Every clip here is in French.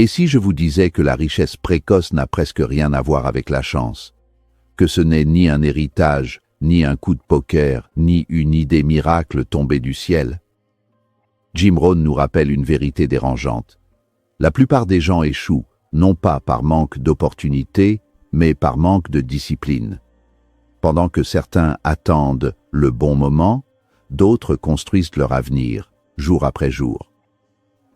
Et si je vous disais que la richesse précoce n'a presque rien à voir avec la chance, que ce n'est ni un héritage, ni un coup de poker, ni une idée miracle tombée du ciel? Jim Rohn nous rappelle une vérité dérangeante. La plupart des gens échouent, non pas par manque d'opportunités, mais par manque de discipline. Pendant que certains attendent le bon moment, d'autres construisent leur avenir, jour après jour.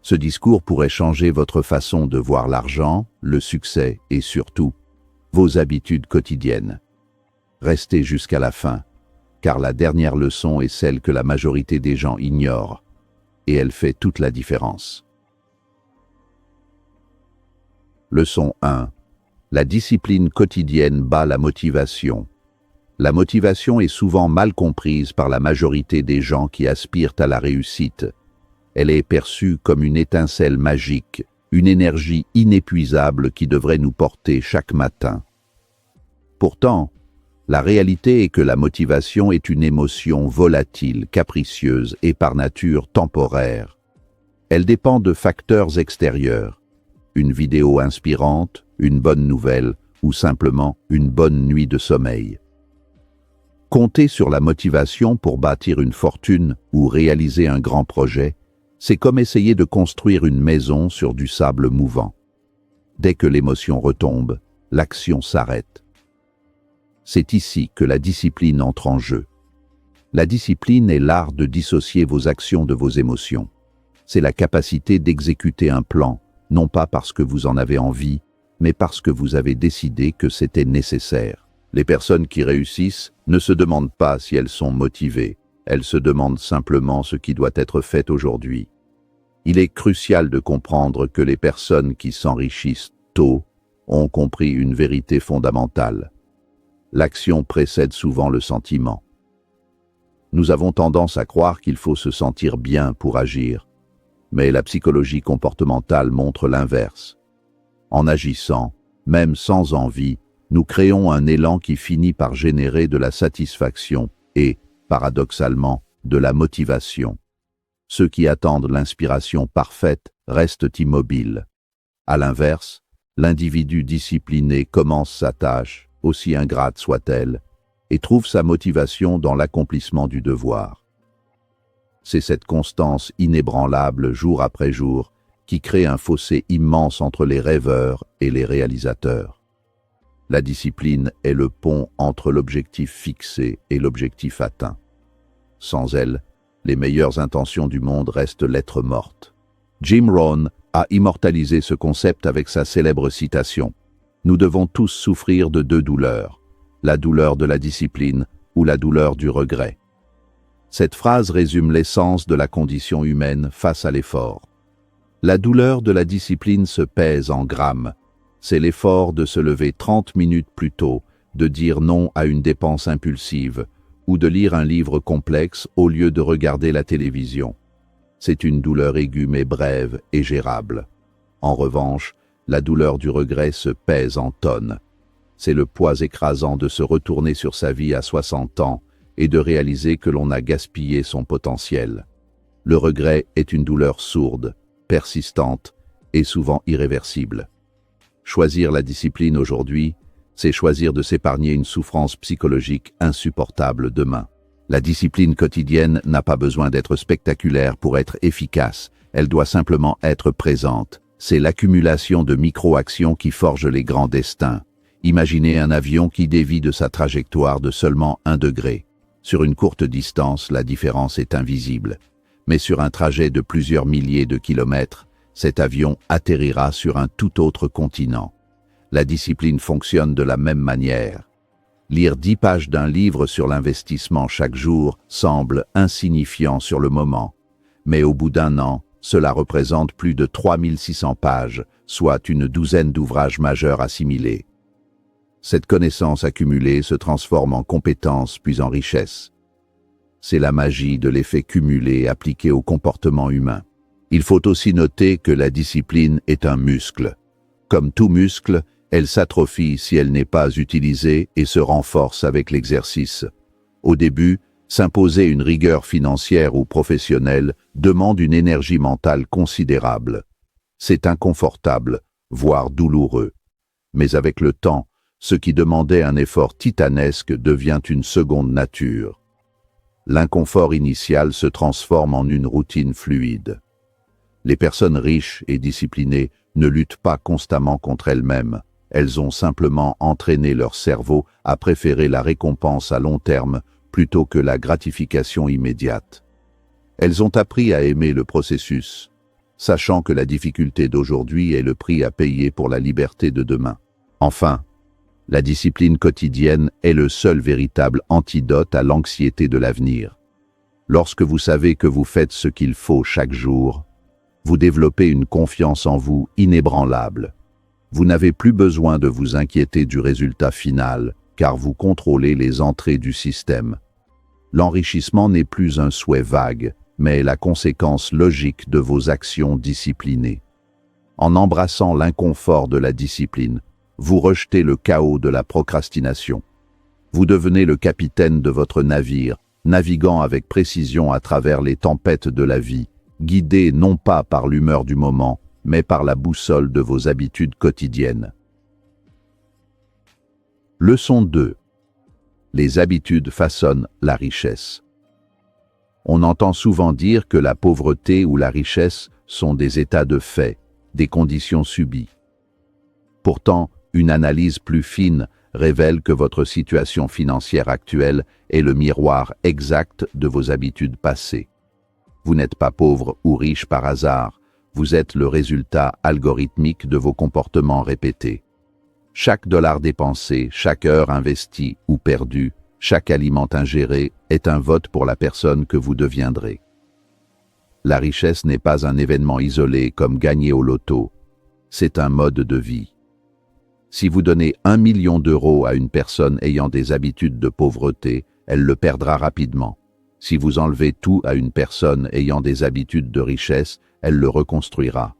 Ce discours pourrait changer votre façon de voir l'argent, le succès et surtout, vos habitudes quotidiennes. Restez jusqu'à la fin, car la dernière leçon est celle que la majorité des gens ignorent, et elle fait toute la différence. Leçon 1. La discipline quotidienne bat la motivation. La motivation est souvent mal comprise par la majorité des gens qui aspirent à la réussite. Elle est perçue comme une étincelle magique, une énergie inépuisable qui devrait nous porter chaque matin. Pourtant, la réalité est que la motivation est une émotion volatile, capricieuse et par nature temporaire. Elle dépend de facteurs extérieurs. Une vidéo inspirante, une bonne nouvelle ou simplement une bonne nuit de sommeil. Compter sur la motivation pour bâtir une fortune ou réaliser un grand projet, c'est comme essayer de construire une maison sur du sable mouvant. Dès que l'émotion retombe, l'action s'arrête. C'est ici que la discipline entre en jeu. La discipline est l'art de dissocier vos actions de vos émotions. C'est la capacité d'exécuter un plan, non pas parce que vous en avez envie, mais parce que vous avez décidé que c'était nécessaire. Les personnes qui réussissent ne se demandent pas si elles sont motivées, elles se demandent simplement ce qui doit être fait aujourd'hui. Il est crucial de comprendre que les personnes qui s'enrichissent tôt ont compris une vérité fondamentale. L'action précède souvent le sentiment. Nous avons tendance à croire qu'il faut se sentir bien pour agir, mais la psychologie comportementale montre l'inverse. En agissant, même sans envie, nous créons un élan qui finit par générer de la satisfaction et, paradoxalement, de la motivation. Ceux qui attendent l'inspiration parfaite restent immobiles. À l'inverse, l'individu discipliné commence sa tâche, aussi ingrate soit-elle, et trouve sa motivation dans l'accomplissement du devoir. C'est cette constance inébranlable jour après jour qui crée un fossé immense entre les rêveurs et les réalisateurs. La discipline est le pont entre l'objectif fixé et l'objectif atteint. Sans elle, les meilleures intentions du monde restent lettres mortes. Jim Rohn a immortalisé ce concept avec sa célèbre citation « Nous devons tous souffrir de deux douleurs, la douleur de la discipline ou la douleur du regret. » Cette phrase résume l'essence de la condition humaine face à l'effort. La douleur de la discipline se pèse en grammes. C'est l'effort de se lever 30 minutes plus tôt, de dire non à une dépense impulsive, ou de lire un livre complexe au lieu de regarder la télévision. C'est une douleur aiguë mais brève et gérable. En revanche, la douleur du regret se pèse en tonnes. C'est le poids écrasant de se retourner sur sa vie à 60 ans et de réaliser que l'on a gaspillé son potentiel. Le regret est une douleur sourde, persistante et souvent irréversible. Choisir la discipline aujourd'hui, c'est choisir de s'épargner une souffrance psychologique insupportable demain. La discipline quotidienne n'a pas besoin d'être spectaculaire pour être efficace, elle doit simplement être présente. C'est l'accumulation de micro-actions qui forge les grands destins. Imaginez un avion qui dévie de sa trajectoire de seulement 1 degré. Sur une courte distance, la différence est invisible. Mais sur un trajet de plusieurs milliers de kilomètres, cet avion atterrira sur un tout autre continent. La discipline fonctionne de la même manière. Lire 10 pages d'un livre sur l'investissement chaque jour semble insignifiant sur le moment. Mais au bout d'1 an, cela représente plus de 3600 pages, soit une douzaine d'ouvrages majeurs assimilés. Cette connaissance accumulée se transforme en compétence puis en richesse. C'est la magie de l'effet cumulé appliqué au comportement humain. Il faut aussi noter que la discipline est un muscle. Comme tout muscle, elle s'atrophie si elle n'est pas utilisée et se renforce avec l'exercice. Au début, s'imposer une rigueur financière ou professionnelle demande une énergie mentale considérable. C'est inconfortable, voire douloureux. Mais avec le temps, ce qui demandait un effort titanesque devient une seconde nature. L'inconfort initial se transforme en une routine fluide. Les personnes riches et disciplinées ne luttent pas constamment contre elles-mêmes. Elles ont simplement entraîné leur cerveau à préférer la récompense à long terme plutôt que la gratification immédiate. Elles ont appris à aimer le processus, sachant que la difficulté d'aujourd'hui est le prix à payer pour la liberté de demain. Enfin, la discipline quotidienne est le seul véritable antidote à l'anxiété de l'avenir. Lorsque vous savez que vous faites ce qu'il faut chaque jour, vous développez une confiance en vous inébranlable. Vous n'avez plus besoin de vous inquiéter du résultat final, car vous contrôlez les entrées du système. L'enrichissement n'est plus un souhait vague, mais la conséquence logique de vos actions disciplinées. En embrassant l'inconfort de la discipline, vous rejetez le chaos de la procrastination. Vous devenez le capitaine de votre navire, naviguant avec précision à travers les tempêtes de la vie, guidé non pas par l'humeur du moment, mais par la boussole de vos habitudes quotidiennes. Leçon 2. Les habitudes façonnent la richesse. On entend souvent dire que la pauvreté ou la richesse sont des états de fait, des conditions subies. Pourtant, une analyse plus fine révèle que votre situation financière actuelle est le miroir exact de vos habitudes passées. Vous n'êtes pas pauvre ou riche par hasard, vous êtes le résultat algorithmique de vos comportements répétés. Chaque dollar dépensé, chaque heure investie ou perdue, chaque aliment ingéré est un vote pour la personne que vous deviendrez. La richesse n'est pas un événement isolé comme gagner au loto, c'est un mode de vie. Si vous donnez 1 million d'euros à une personne ayant des habitudes de pauvreté, elle le perdra rapidement. Si vous enlevez tout à une personne ayant des habitudes de richesse, elle le reconstruira.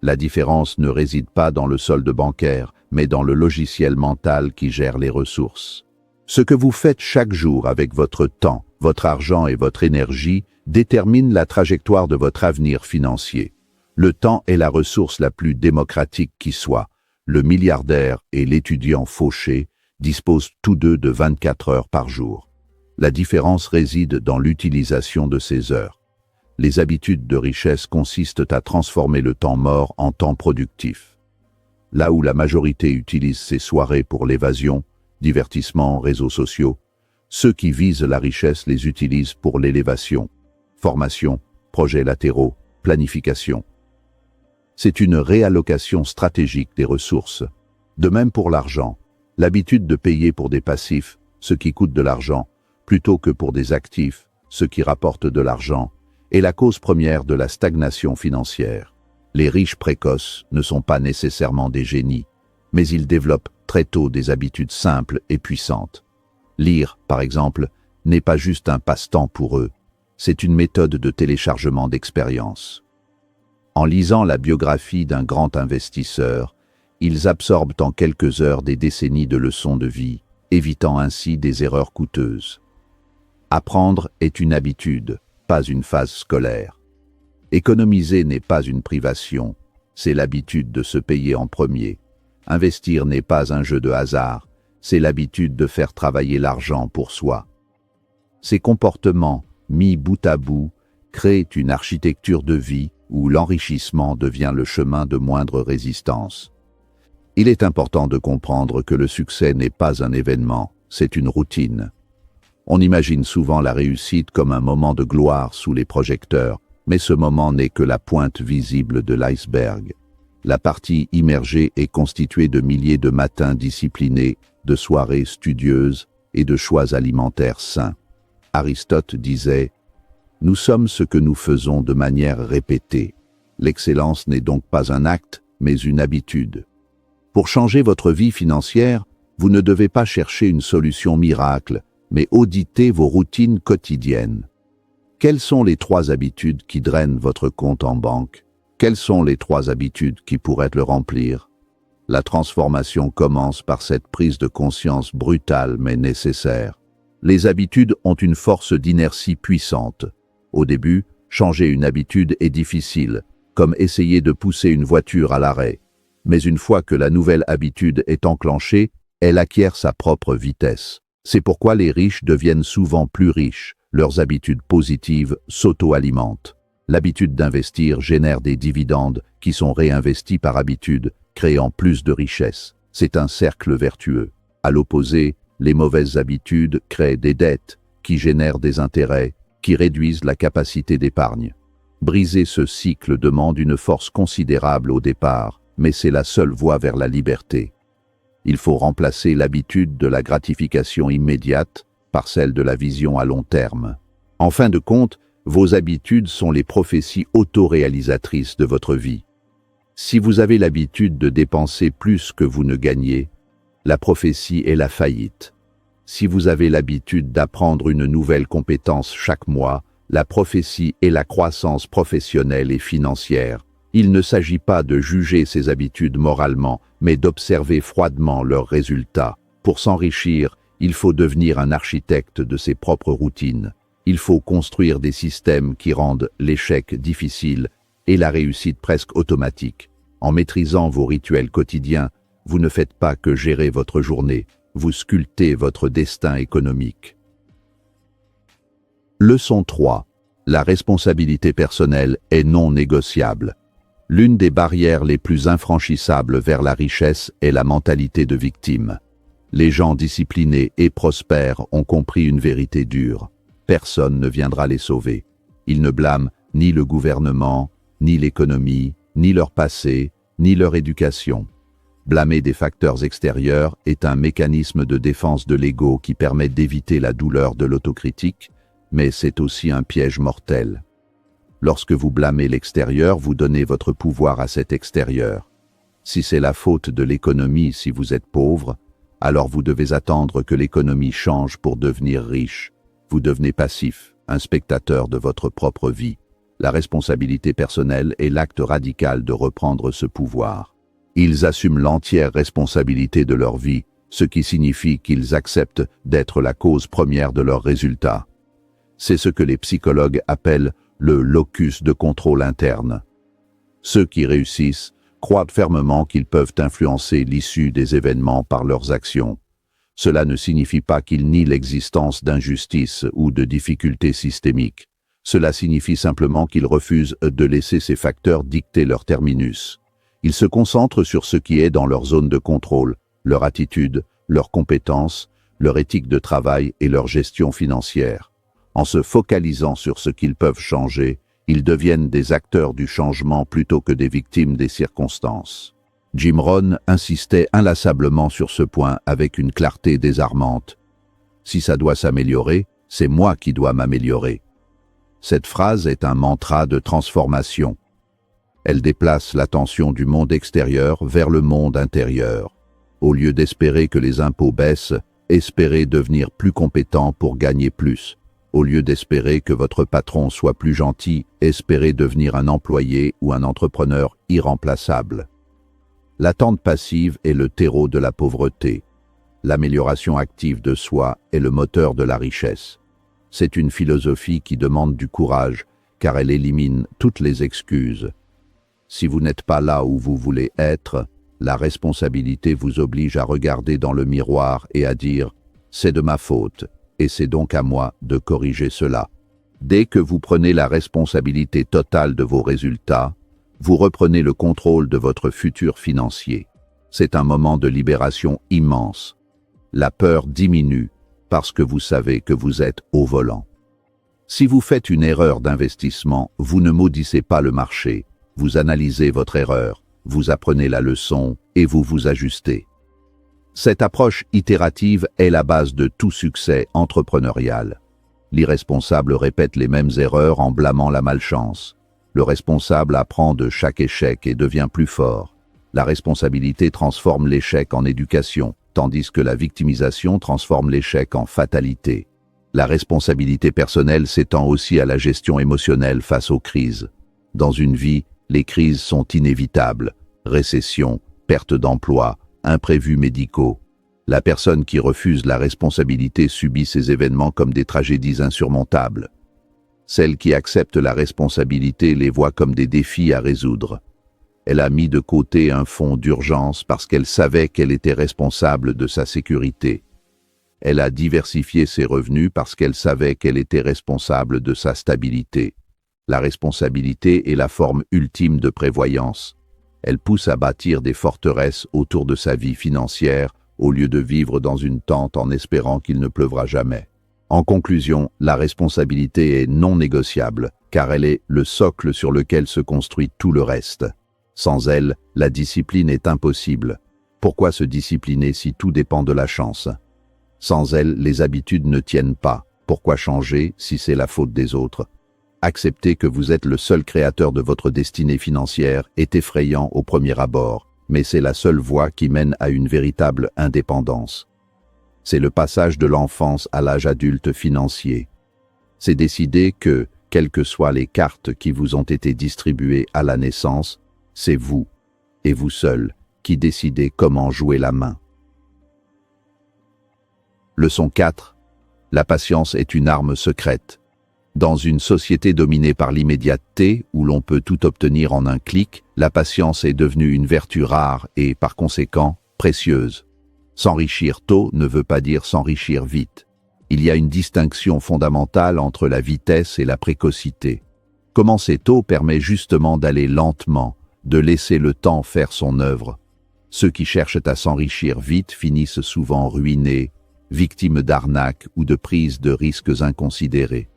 La différence ne réside pas dans le solde bancaire, mais dans le logiciel mental qui gère les ressources. Ce que vous faites chaque jour avec votre temps, votre argent et votre énergie détermine la trajectoire de votre avenir financier. Le temps est la ressource la plus démocratique qui soit. Le milliardaire et l'étudiant fauché disposent tous deux de 24 heures par jour. La différence réside dans l'utilisation de ces heures. Les habitudes de richesse consistent à transformer le temps mort en temps productif. Là où la majorité utilise ses soirées pour l'évasion, divertissement, réseaux sociaux, ceux qui visent la richesse les utilisent pour l'élévation, formation, projets latéraux, planification. C'est une réallocation stratégique des ressources. De même pour l'argent, l'habitude de payer pour des passifs, ce qui coûte de l'argent, plutôt que pour des actifs, ce qui rapporte de l'argent, est la cause première de la stagnation financière. Les riches précoces ne sont pas nécessairement des génies, mais ils développent très tôt des habitudes simples et puissantes. Lire, par exemple, n'est pas juste un passe-temps pour eux, c'est une méthode de téléchargement d'expérience. En lisant la biographie d'un grand investisseur, ils absorbent en quelques heures des décennies de leçons de vie, évitant ainsi des erreurs coûteuses. Apprendre est une habitude, pas une phase scolaire. Économiser n'est pas une privation, c'est l'habitude de se payer en premier. Investir n'est pas un jeu de hasard, c'est l'habitude de faire travailler l'argent pour soi. Ces comportements, mis bout à bout, créent une architecture de vie où l'enrichissement devient le chemin de moindre résistance. Il est important de comprendre que le succès n'est pas un événement, c'est une routine. On imagine souvent la réussite comme un moment de gloire sous les projecteurs, mais ce moment n'est que la pointe visible de l'iceberg. La partie immergée est constituée de milliers de matins disciplinés, de soirées studieuses et de choix alimentaires sains. Aristote disait « Nous sommes ce que nous faisons de manière répétée. L'excellence n'est donc pas un acte, mais une habitude. » Pour changer votre vie financière, vous ne devez pas chercher une solution miracle, mais auditer vos routines quotidiennes. Quelles sont les 3 habitudes qui drainent votre compte en banque? Quelles sont les 3 habitudes qui pourraient le remplir? La transformation commence par cette prise de conscience brutale mais nécessaire. Les habitudes ont une force d'inertie puissante. Au début, changer une habitude est difficile. comme essayer de pousser une voiture à l'arrêt. Mais une fois que la nouvelle habitude est enclenchée, elle acquiert sa propre vitesse. C'est pourquoi les riches deviennent souvent plus riches. Leurs habitudes positives s'auto-alimentent. L'habitude d'investir génère des dividendes qui sont réinvestis par habitude, créant plus de richesses. C'est un cercle vertueux. À l'opposé, les mauvaises habitudes créent des dettes qui génèrent des intérêts, qui réduisent la capacité d'épargne. Briser ce cycle demande une force considérable au départ, mais c'est la seule voie vers la liberté. Il faut remplacer l'habitude de la gratification immédiate par celle de la vision à long terme. En fin de compte, vos habitudes sont les prophéties autoréalisatrices de votre vie. Si vous avez l'habitude de dépenser plus que vous ne gagnez, la prophétie est la faillite. Si vous avez l'habitude d'apprendre une nouvelle compétence chaque mois, la prophétie est la croissance professionnelle et financière. Il ne s'agit pas de juger ces habitudes moralement, mais d'observer froidement leurs résultats. Pour s'enrichir, il faut devenir un architecte de ses propres routines. Il faut construire des systèmes qui rendent l'échec difficile et la réussite presque automatique. En maîtrisant vos rituels quotidiens, vous ne faites pas que gérer votre journée, vous sculptez votre destin économique. Leçon 3. La responsabilité personnelle est non négociable. L'une des barrières les plus infranchissables vers la richesse est la mentalité de victime. Les gens disciplinés et prospères ont compris une vérité dure. Personne ne viendra les sauver. Ils ne blâment ni le gouvernement, ni l'économie, ni leur passé, ni leur éducation. Blâmer des facteurs extérieurs est un mécanisme de défense de l'ego qui permet d'éviter la douleur de l'autocritique, mais c'est aussi un piège mortel. Lorsque vous blâmez l'extérieur, vous donnez votre pouvoir à cet extérieur. Si c'est la faute de l'économie si vous êtes pauvre, alors vous devez attendre que l'économie change pour devenir riche. Vous devenez passif, un spectateur de votre propre vie. La responsabilité personnelle est l'acte radical de reprendre ce pouvoir. Ils assument l'entière responsabilité de leur vie, ce qui signifie qu'ils acceptent d'être la cause première de leurs résultats. C'est ce que les psychologues appellent le locus de contrôle interne. Ceux qui réussissent croient fermement qu'ils peuvent influencer l'issue des événements par leurs actions. Cela ne signifie pas qu'ils nient l'existence d'injustices ou de difficultés systémiques. Cela signifie simplement qu'ils refusent de laisser ces facteurs dicter leur terminus. Ils se concentrent sur ce qui est dans leur zone de contrôle, leur attitude, leurs compétences, leur éthique de travail et leur gestion financière. En se focalisant sur ce qu'ils peuvent changer, ils deviennent des acteurs du changement plutôt que des victimes des circonstances. Jim Rohn insistait inlassablement sur ce point avec une clarté désarmante. « Si ça doit s'améliorer, c'est moi qui dois m'améliorer. » Cette phrase est un mantra de transformation. Elle déplace l'attention du monde extérieur vers le monde intérieur. Au lieu d'espérer que les impôts baissent, espérez devenir plus compétent pour gagner plus. Au lieu d'espérer que votre patron soit plus gentil, espérez devenir un employé ou un entrepreneur irremplaçable. L'attente passive est le terreau de la pauvreté. L'amélioration active de soi est le moteur de la richesse. C'est une philosophie qui demande du courage, car elle élimine toutes les excuses. Si vous n'êtes pas là où vous voulez être, la responsabilité vous oblige à regarder dans le miroir et à dire « c'est de ma faute ». Et c'est donc à moi de corriger cela. Dès que vous prenez la responsabilité totale de vos résultats, vous reprenez le contrôle de votre futur financier. C'est un moment de libération immense. La peur diminue parce que vous savez que vous êtes au volant. Si vous faites une erreur d'investissement, vous ne maudissez pas le marché, vous analysez votre erreur, vous apprenez la leçon et vous vous ajustez. Cette approche itérative est la base de tout succès entrepreneurial. L'irresponsable répète les mêmes erreurs en blâmant la malchance. Le responsable apprend de chaque échec et devient plus fort. La responsabilité transforme l'échec en éducation, tandis que la victimisation transforme l'échec en fatalité. La responsabilité personnelle s'étend aussi à la gestion émotionnelle face aux crises. Dans une vie, les crises sont inévitables. Récession, perte d'emploi, imprévus médicaux. La personne qui refuse la responsabilité subit ces événements comme des tragédies insurmontables. Celle qui accepte la responsabilité les voit comme des défis à résoudre. Elle a mis de côté un fonds d'urgence parce qu'elle savait qu'elle était responsable de sa sécurité. Elle a diversifié ses revenus parce qu'elle savait qu'elle était responsable de sa stabilité. La responsabilité est la forme ultime de prévoyance. Elle pousse à bâtir des forteresses autour de sa vie financière au lieu de vivre dans une tente en espérant qu'il ne pleuvra jamais. En conclusion, la responsabilité est non négociable, car elle est le socle sur lequel se construit tout le reste. Sans elle, la discipline est impossible. Pourquoi se discipliner si tout dépend de la chance? Sans elle, les habitudes ne tiennent pas. Pourquoi changer si c'est la faute des autres? Accepter que vous êtes le seul créateur de votre destinée financière est effrayant au premier abord, mais c'est la seule voie qui mène à une véritable indépendance. C'est le passage de l'enfance à l'âge adulte financier. C'est décider que, quelles que soient les cartes qui vous ont été distribuées à la naissance, c'est vous, et vous seul, qui décidez comment jouer la main. Leçon 4. La patience est une arme secrète. Dans une société dominée par l'immédiateté, où l'on peut tout obtenir en un clic, la patience est devenue une vertu rare et, par conséquent, précieuse. S'enrichir tôt ne veut pas dire s'enrichir vite. Il y a une distinction fondamentale entre la vitesse et la précocité. Commencer tôt permet justement d'aller lentement, de laisser le temps faire son œuvre. Ceux qui cherchent à s'enrichir vite finissent souvent ruinés, victimes d'arnaques ou de prises de risques inconsidérés.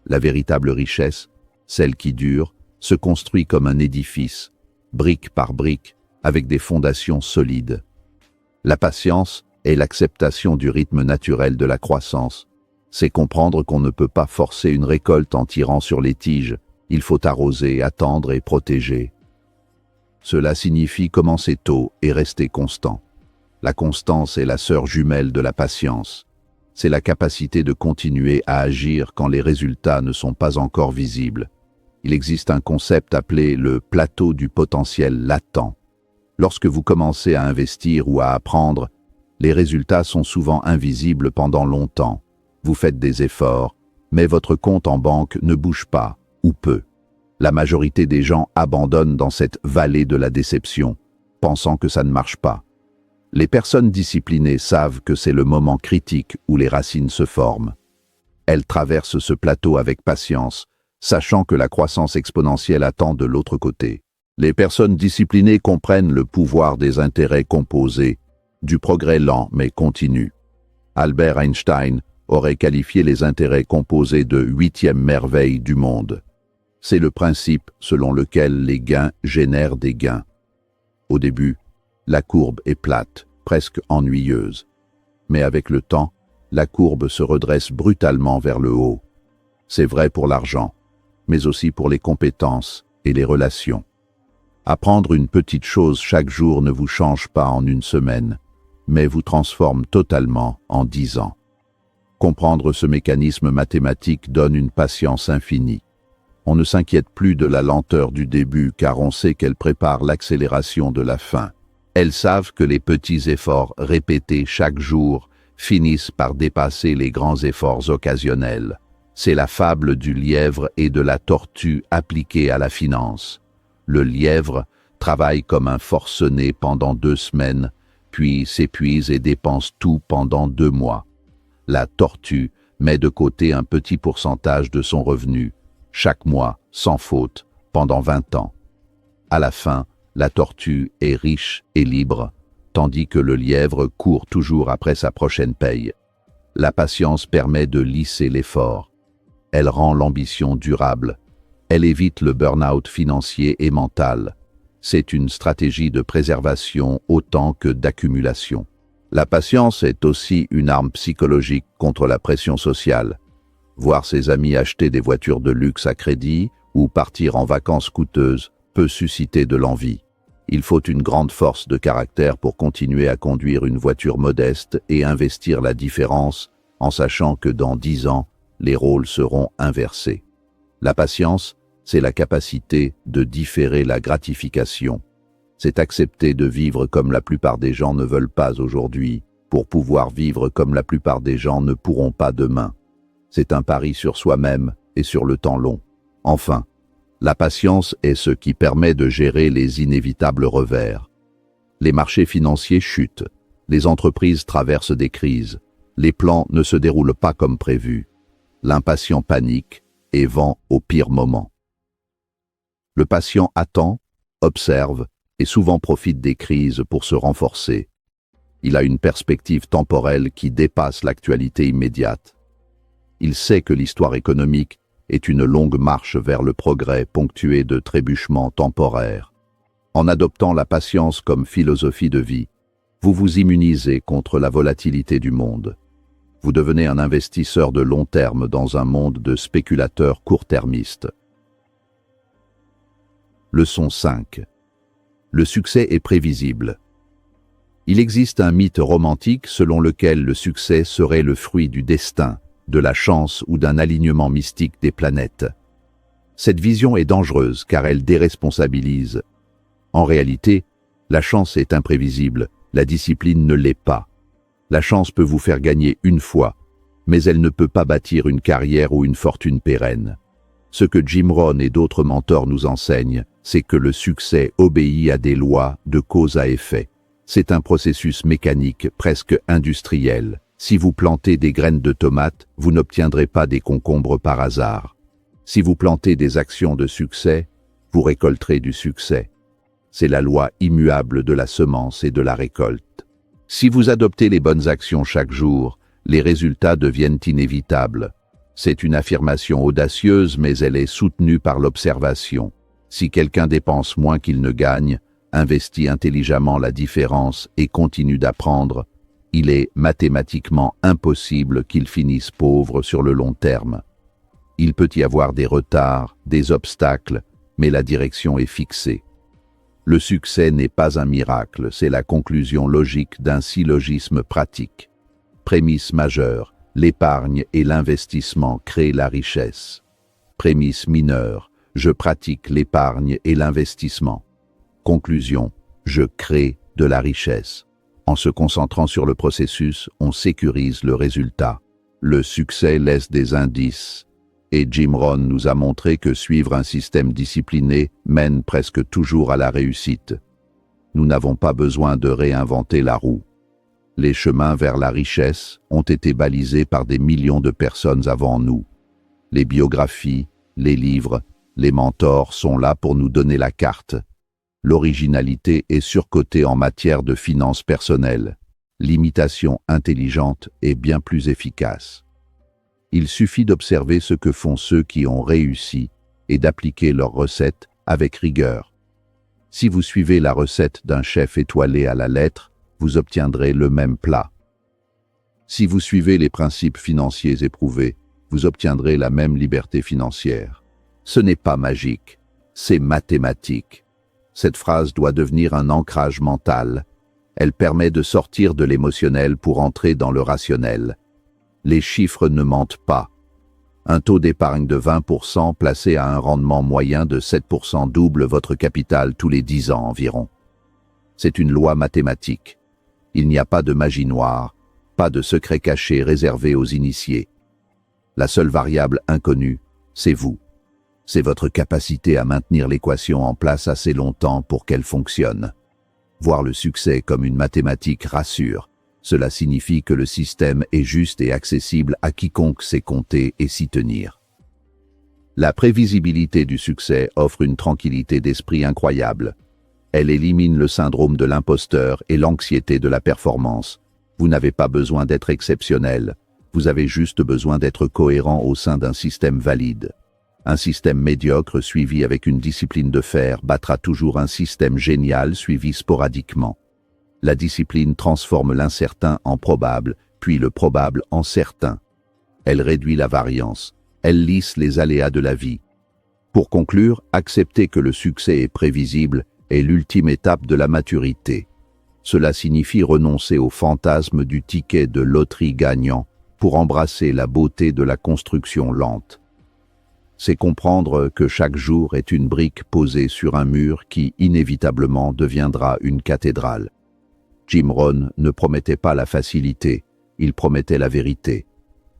La véritable richesse, celle qui dure, se construit comme un édifice, brique par brique, avec des fondations solides. La patience est l'acceptation du rythme naturel de la croissance. C'est comprendre qu'on ne peut pas forcer une récolte en tirant sur les tiges. Il faut arroser, attendre et protéger. Cela signifie commencer tôt et rester constant. La constance est la sœur jumelle de la patience. C'est la capacité de continuer à agir quand les résultats ne sont pas encore visibles. Il existe un concept appelé le plateau du potentiel latent. Lorsque vous commencez à investir ou à apprendre, les résultats sont souvent invisibles pendant longtemps. Vous faites des efforts, mais votre compte en banque ne bouge pas, ou peu. La majorité des gens abandonnent dans cette vallée de la déception, pensant que ça ne marche pas. Les personnes disciplinées savent que c'est le moment critique où les racines se forment. Elles traversent ce plateau avec patience, sachant que la croissance exponentielle attend de l'autre côté. Les personnes disciplinées comprennent le pouvoir des intérêts composés, du progrès lent mais continu. Albert Einstein aurait qualifié les intérêts composés de 8e merveille du monde. C'est le principe selon lequel les gains génèrent des gains. Au début, la courbe est plate, presque ennuyeuse. Mais avec le temps, la courbe se redresse brutalement vers le haut. C'est vrai pour l'argent, mais aussi pour les compétences et les relations. Apprendre une petite chose chaque jour ne vous change pas en une semaine, mais vous transforme totalement en 10 ans. Comprendre ce mécanisme mathématique donne une patience infinie. On ne s'inquiète plus de la lenteur du début car on sait qu'elle prépare l'accélération de la fin. Elles savent que les petits efforts répétés chaque jour finissent par dépasser les grands efforts occasionnels. C'est la fable du lièvre et de la tortue appliquée à la finance. Le lièvre travaille comme un forcené pendant 2 semaines, puis s'épuise et dépense tout pendant 2 mois. La tortue met de côté un petit pourcentage de son revenu, chaque mois, sans faute, pendant 20 ans. À la fin, la tortue est riche et libre, tandis que le lièvre court toujours après sa prochaine paye. La patience permet de lisser l'effort. Elle rend l'ambition durable. Elle évite le burn-out financier et mental. C'est une stratégie de préservation autant que d'accumulation. La patience est aussi une arme psychologique contre la pression sociale. Voir ses amis acheter des voitures de luxe à crédit ou partir en vacances coûteuses peut susciter de l'envie. Il faut une grande force de caractère pour continuer à conduire une voiture modeste et investir la différence en sachant que dans 10 ans, les rôles seront inversés. La patience, c'est la capacité de différer la gratification. C'est accepter de vivre comme la plupart des gens ne veulent pas aujourd'hui, pour pouvoir vivre comme la plupart des gens ne pourront pas demain. C'est un pari sur soi-même et sur le temps long. Enfin, la patience est ce qui permet de gérer les inévitables revers. Les marchés financiers chutent, les entreprises traversent des crises, les plans ne se déroulent pas comme prévu. L'impatient panique et vend au pire moment. Le patient attend, observe et souvent profite des crises pour se renforcer. Il a une perspective temporelle qui dépasse l'actualité immédiate. Il sait que l'histoire économique est une longue marche vers le progrès ponctuée de trébuchements temporaires. En adoptant la patience comme philosophie de vie, vous vous immunisez contre la volatilité du monde. Vous devenez un investisseur de long terme dans un monde de spéculateurs court-termistes. Leçon 5. Le succès est prévisible. Il existe un mythe romantique selon lequel le succès serait le fruit du destin, de la chance ou d'un alignement mystique des planètes. Cette vision est dangereuse car elle déresponsabilise. En réalité, la chance est imprévisible, la discipline ne l'est pas. La chance peut vous faire gagner une fois, mais elle ne peut pas bâtir une carrière ou une fortune pérenne. Ce que Jim Rohn et d'autres mentors nous enseignent, c'est que le succès obéit à des lois de cause à effet. C'est un processus mécanique, presque industriel. Si vous plantez des graines de tomates, vous n'obtiendrez pas des concombres par hasard. Si vous plantez des actions de succès, vous récolterez du succès. C'est la loi immuable de la semence et de la récolte. Si vous adoptez les bonnes actions chaque jour, les résultats deviennent inévitables. C'est une affirmation audacieuse, mais elle est soutenue par l'observation. Si quelqu'un dépense moins qu'il ne gagne, investit intelligemment la différence et continue d'apprendre, il est mathématiquement impossible qu'il finisse pauvre sur le long terme. Il peut y avoir des retards, des obstacles, mais la direction est fixée. Le succès n'est pas un miracle, c'est la conclusion logique d'un syllogisme pratique. Prémisse majeure, l'épargne et l'investissement créent la richesse. Prémisse mineure, je pratique l'épargne et l'investissement. Conclusion, je crée de la richesse. En se concentrant sur le processus, on sécurise le résultat. Le succès laisse des indices. Et Jim Rohn nous a montré que suivre un système discipliné mène presque toujours à la réussite. Nous n'avons pas besoin de réinventer la roue. Les chemins vers la richesse ont été balisés par des millions de personnes avant nous. Les biographies, les livres, les mentors sont là pour nous donner la carte. L'originalité est surcotée en matière de finances personnelles. L'imitation intelligente est bien plus efficace. Il suffit d'observer ce que font ceux qui ont réussi et d'appliquer leurs recettes avec rigueur. Si vous suivez la recette d'un chef étoilé à la lettre, vous obtiendrez le même plat. Si vous suivez les principes financiers éprouvés, vous obtiendrez la même liberté financière. Ce n'est pas magique, c'est mathématique. Cette phrase doit devenir un ancrage mental. Elle permet de sortir de l'émotionnel pour entrer dans le rationnel. Les chiffres ne mentent pas. Un taux d'épargne de 20% placé à un rendement moyen de 7% double votre capital tous les 10 ans environ. C'est une loi mathématique. Il n'y a pas de magie noire, pas de secret caché réservé aux initiés. La seule variable inconnue, c'est vous. C'est votre capacité à maintenir l'équation en place assez longtemps pour qu'elle fonctionne. Voir le succès comme une mathématique rassure. Cela signifie que le système est juste et accessible à quiconque sait compter et s'y tenir. La prévisibilité du succès offre une tranquillité d'esprit incroyable. Elle élimine le syndrome de l'imposteur et l'anxiété de la performance. Vous n'avez pas besoin d'être exceptionnel, vous avez juste besoin d'être cohérent au sein d'un système valide. Un système médiocre suivi avec une discipline de fer battra toujours un système génial suivi sporadiquement. La discipline transforme l'incertain en probable, puis le probable en certain. Elle réduit la variance, elle lisse les aléas de la vie. Pour conclure, accepter que le succès est prévisible est l'ultime étape de la maturité. Cela signifie renoncer au fantasme du ticket de loterie gagnant pour embrasser la beauté de la construction lente. C'est comprendre que chaque jour est une brique posée sur un mur qui inévitablement deviendra une cathédrale. Jim Rohn ne promettait pas la facilité, il promettait la vérité.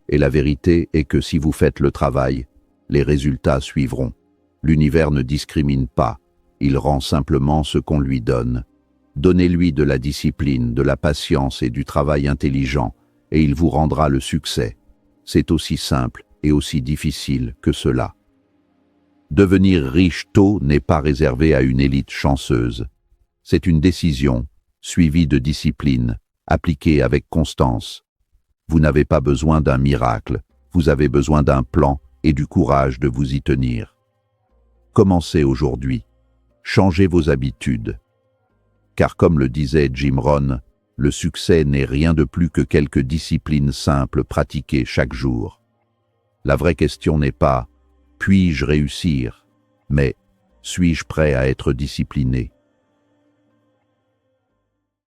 Et la vérité est que si vous faites le travail, les résultats suivront. L'univers ne discrimine pas, il rend simplement ce qu'on lui donne. Donnez-lui de la discipline, de la patience et du travail intelligent, et il vous rendra le succès. C'est aussi simple et aussi difficile que cela. Devenir riche tôt n'est pas réservé à une élite chanceuse. C'est une décision, suivie de discipline, appliquée avec constance. Vous n'avez pas besoin d'un miracle, vous avez besoin d'un plan et du courage de vous y tenir. Commencez aujourd'hui. Changez vos habitudes. Car comme le disait Jim Rohn, le succès n'est rien de plus que quelques disciplines simples pratiquées chaque jour. La vraie question n'est pas « puis-je réussir ?», mais « suis-je prêt à être discipliné ?»